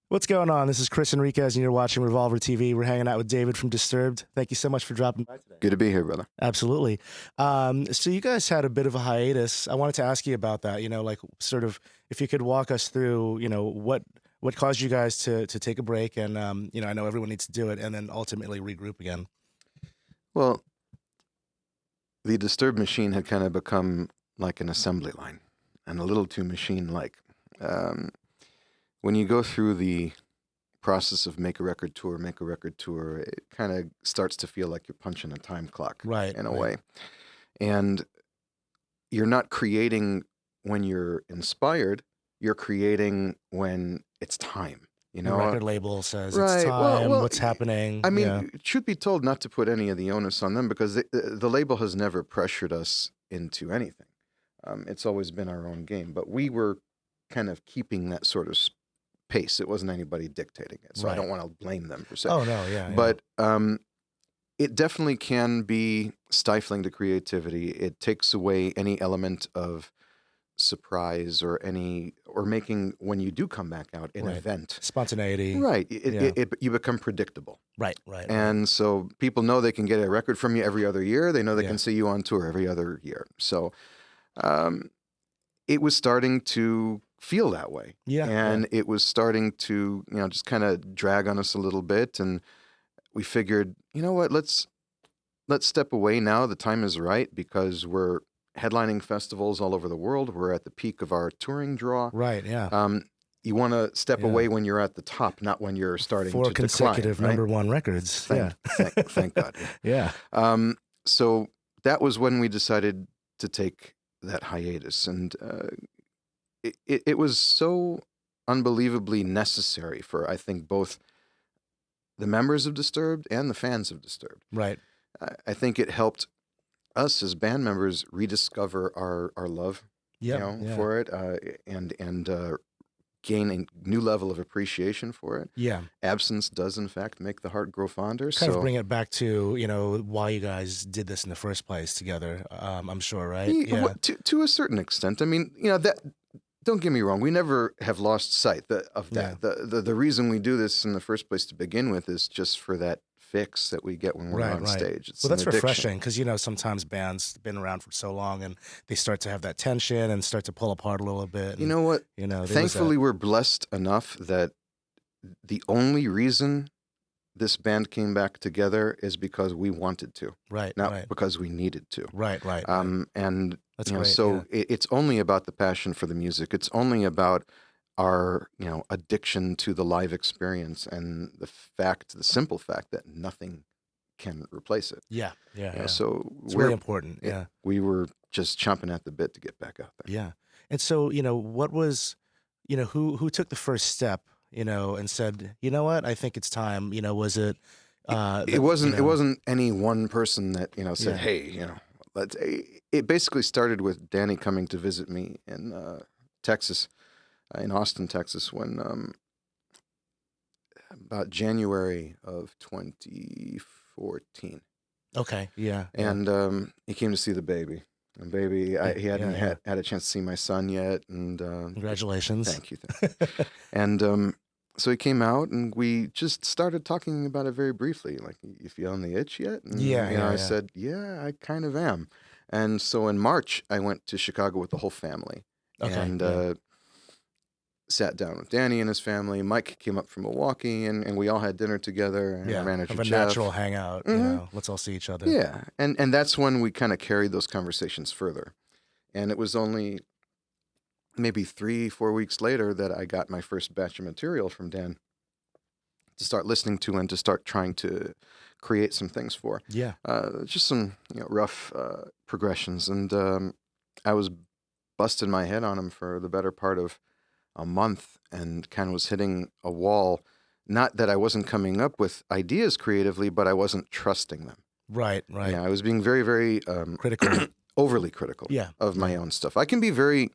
What's going on? This is Chris Enriquez, and you're watching Revolver TV. We're hanging out with David from Disturbed. Thank you so much for dropping by today. Good to be here, brother. Absolutely. So you guys had a bit of a hiatus. I wanted to ask you about that. Like sort of if you could walk us through, what caused you guys to take a break, and I know everyone needs to do it, and then ultimately regroup again. Well, the Disturbed machine had kind of become like an assembly line and a little too machine-like. When you go through the process of make a record tour, it kind of starts to feel like you're punching a time clock, Right, in a right. way. And you're not creating when you're inspired, you're creating when it's time. The record label says it's Right. time. Well, What's happening? I mean, Yeah. truth be told, not to put any of the onus on them, because the label has never pressured us into anything. It's always been our own game, but we were kind of keeping that sort of pace. It wasn't anybody dictating it, so I Right. don't want to blame them per se. Oh no, yeah. But it definitely can be stifling to creativity. It takes away any element of surprise or making, when you do come back out, an Right. event. Spontaneity. Right. Yeah. You become predictable. Right, right. And so people know they can get a record from you every other year. They know they Yeah. can see you on tour every other year. So it was starting to feel that way. Yeah. And it was starting to, just kind of drag on us a little bit. And we figured, you know what, let's step away now. The time is right, because we're headlining festivals all over the world. We're at the peak of our touring draw. Right, yeah. You want to step away when you're at the top, not when you're starting to decline. 4 consecutive right? #1 records. Thank God. Yeah. So that was when we decided to take that hiatus, and it was so unbelievably necessary for, I think, both the members of Disturbed and the fans of Disturbed. Right. I think it helped us as band members rediscover our love, for it, and gain a new level of appreciation for it. Yeah. Absence does, in fact, make the heart grow fonder. Kind of bring it back to, why you guys did this in the first place together, I'm sure, right? Yeah. To a certain extent. I mean, that. Don't get me wrong. We never have lost sight of that. Yeah. The reason we do this in the first place to begin with is just for that fix that we get when we're on stage. It's that's an addiction. refreshing, because sometimes bands have been around for so long and they start to have that tension and start to pull apart a little bit. And, you know what? Thankfully, we're blessed enough that the only reason this band came back together is because we wanted to, not because we needed to. Right. And that's great, so it's only about the passion for the music. It's only about our addiction to the live experience, and the simple fact that nothing can replace it. Yeah. So it's really important. Yeah. We were just chomping at the bit to get back out there. Yeah. And so, what was, who took the first step, and said, you know what, I think it's time, was it? It wasn't any one person that, said, hey, it basically started with Danny coming to visit me in Texas, in Austin, Texas, when about January of 2014. Okay, yeah. And he came to see the baby. And baby, he hadn't had a chance to see my son yet. And congratulations. Thank you. And so he came out, and we just started talking about it very briefly. Like, you feeling the itch yet? And, I said, yeah, I kind of am. And so in March, I went to Chicago with the whole family. Okay, and sat down with Danny and his family. Mike came up from Milwaukee, and we all had dinner together. And our manager, have a Jeff. natural hangout. Let's all see each other. Yeah, and that's when we kind of carried those conversations further. And it was only maybe 3-4 weeks later that I got my first batch of material from Dan to start listening to and to start trying to create some things for. Yeah. Just some rough progressions. And I was busting my head on them for the better part of a month, and kind of was hitting a wall. Not that I wasn't coming up with ideas creatively, but I wasn't trusting them. Right. Yeah, I was being very, very critical, overly critical of my own stuff. I can be very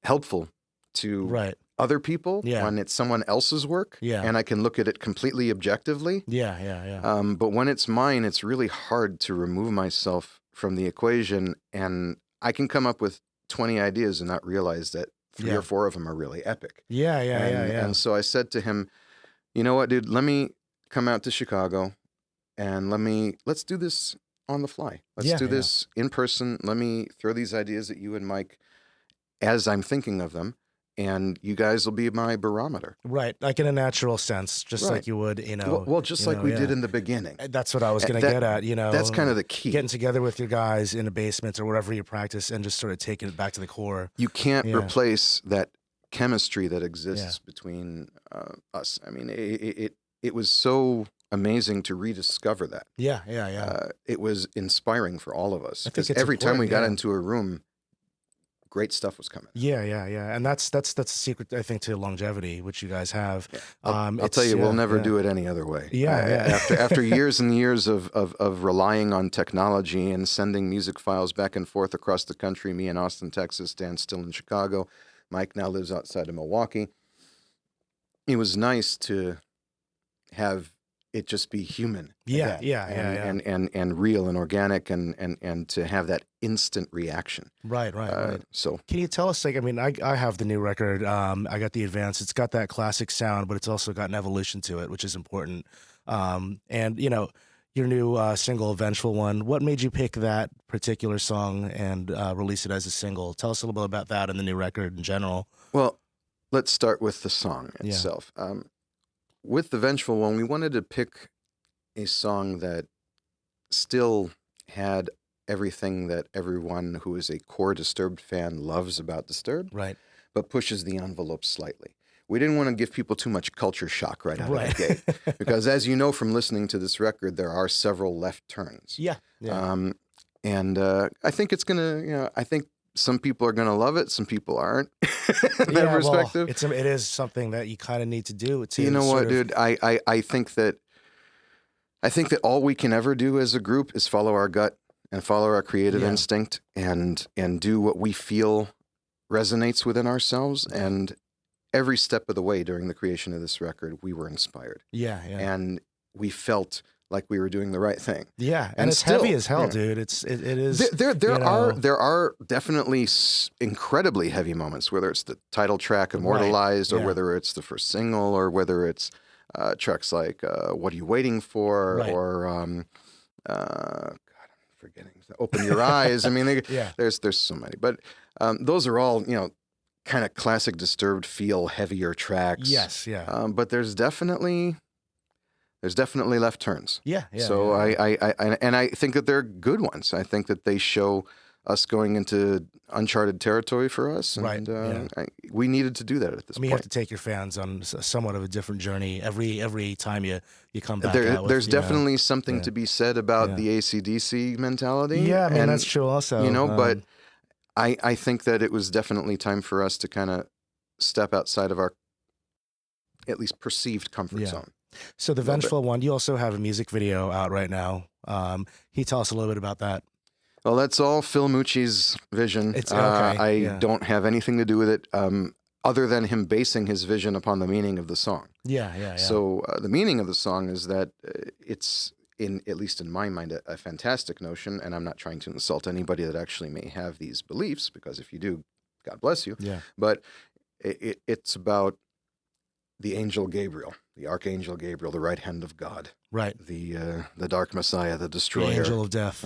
helpful to other people when it's someone else's work, and I can look at it completely objectively. Yeah. But when it's mine, it's really hard to remove myself from the equation, and I can come up with 20 ideas and not realize that 3 or 4 of them are really epic. Yeah. And so I said to him, you know what, dude, let me come out to Chicago and let's do this on the fly. Let's do this in person. Let me throw these ideas at you and Mike as I'm thinking of them, and you guys will be my barometer. Right, like in a natural sense, just like you would, Well, just like we did in the beginning. That's what I was going to get at, That's kind of the key. Getting together with your guys in a basement or wherever you practice and just sort of taking it back to the core. You can't replace that chemistry that exists between us. I mean, it was so amazing to rediscover that. Yeah. It was inspiring for all of us, because every time we got into a room, great stuff was coming. Yeah. And that's the secret, I think, to longevity, which you guys have. Yeah. I'll tell you, we'll never do it any other way. After years and years of relying on technology and sending music files back and forth across the country, me in Austin, Texas, Dan still in Chicago, Mike now lives outside of Milwaukee. It was nice to have it just be human. And real and organic, and to have that instant reaction. Right. So can you tell us, like, I mean, I have the new record. I got the Advance. It's got that classic sound, but it's also got an evolution to it, which is important. And your new single, Vengeful One, what made you pick that particular song and release it as a single? Tell us a little bit about that and the new record in general. Well, let's start with the song itself. With the Vengeful One, we wanted to pick a song that still had everything that everyone who is a core Disturbed fan loves about Disturbed, right? But pushes the envelope slightly. We didn't want to give people too much culture shock right out of the gate, because as you know from listening to this record, there are several left turns. And I think it's gonna, I think some people are going to love it. Some people aren't. In that perspective. Well, it is something that you kind of need to do. You know what, dude? I think that all we can ever do as a group is follow our gut and follow our creative instinct and do what we feel resonates within ourselves. And every step of the way during the creation of this record, we were inspired. And we felt like we were doing the right thing. And it's still heavy as hell, dude. It is. There are definitely incredibly heavy moments, whether it's the title track Immortalized, or whether it's the first single, or whether it's tracks like What Are You Waiting For, or God, I'm forgetting, Open Your Eyes. I mean, there's so many, but those are all kind of classic Disturbed feel heavier tracks. But there's definitely left turns. So I think that they're good ones. I think that they show us going into uncharted territory for us. And we needed to do that at this point. You have to take your fans on somewhat of a different journey every time you come back. There's definitely something to be said about the AC/DC mentality. Yeah, I mean, that's true also. But I think that it was definitely time for us to kind of step outside of our at least perceived comfort zone. So the Vengeful One, you also have a music video out right now. Can you tell us a little bit about that? Well, that's all Phil Mucci's vision. I don't have anything to do with it, other than him basing his vision upon the meaning of the song. So the meaning of the song is that it's, at least in my mind, a fantastic notion, and I'm not trying to insult anybody that actually may have these beliefs, because if you do, God bless you. But it's about the angel Gabriel, the archangel Gabriel, the right hand of God, the dark Messiah, the destroyer, the angel of death,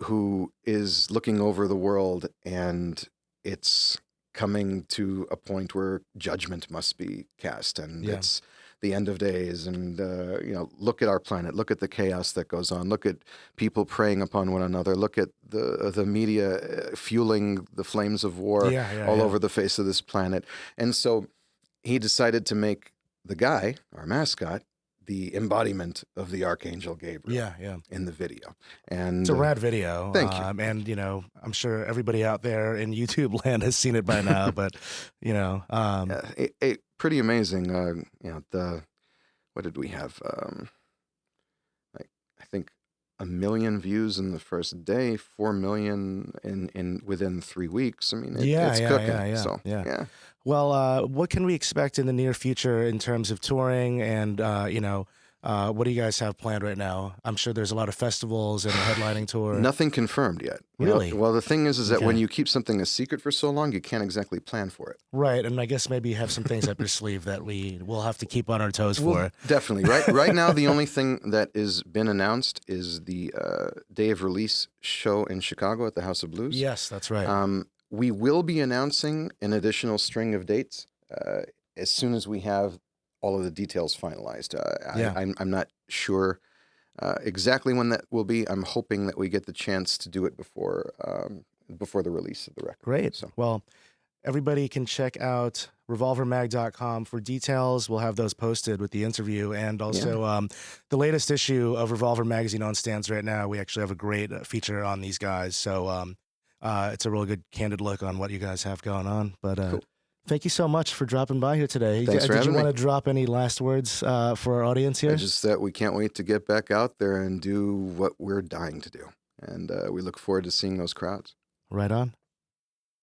who is looking over the world, and it's coming to a point where judgment must be cast, and it's the end of days, and look at our planet, look at the chaos that goes on, look at people preying upon one another, look at the media fueling the flames of war all over the face of this planet. And so he decided to make the guy, our mascot, the embodiment of the Archangel Gabriel in the video. And it's a rad video. Thank you. And, I'm sure everybody out there in YouTube land has seen it by now, but, pretty amazing. What did we have? I think 1 million views in the first day, 4 million in within 3 weeks. I mean, it's cooking. Well, what can we expect in the near future in terms of touring and, What do you guys have planned right now? I'm sure there's a lot of festivals and a headlining tour. Nothing confirmed yet. Really? Well, the thing is that when Okay. you keep something a secret for so long, you can't exactly plan for it. Right, and I guess maybe you have some things up your sleeve that we will have to keep on our toes for. Definitely. Right now, the only thing that has been announced is the day of release show in Chicago at the House of Blues. Yes, that's right. We will be announcing an additional string of dates as soon as we have all of the details finalized. Yeah. I'm not sure exactly when that will be. I'm hoping that we get the chance to do it before the release of the record. Great. So. Well, everybody can check out revolvermag.com for details. We'll have those posted with the interview, and also the latest issue of Revolver Magazine on stands right now. We actually have a great feature on these guys, so it's a really good candid look on what you guys have going on. But Cool. Thank you so much for dropping by here today. Thanks for Did you having want me. to drop any last words for our audience here? Just that we can't wait to get back out there and do what we're dying to do, and we look forward to seeing those crowds. Right on.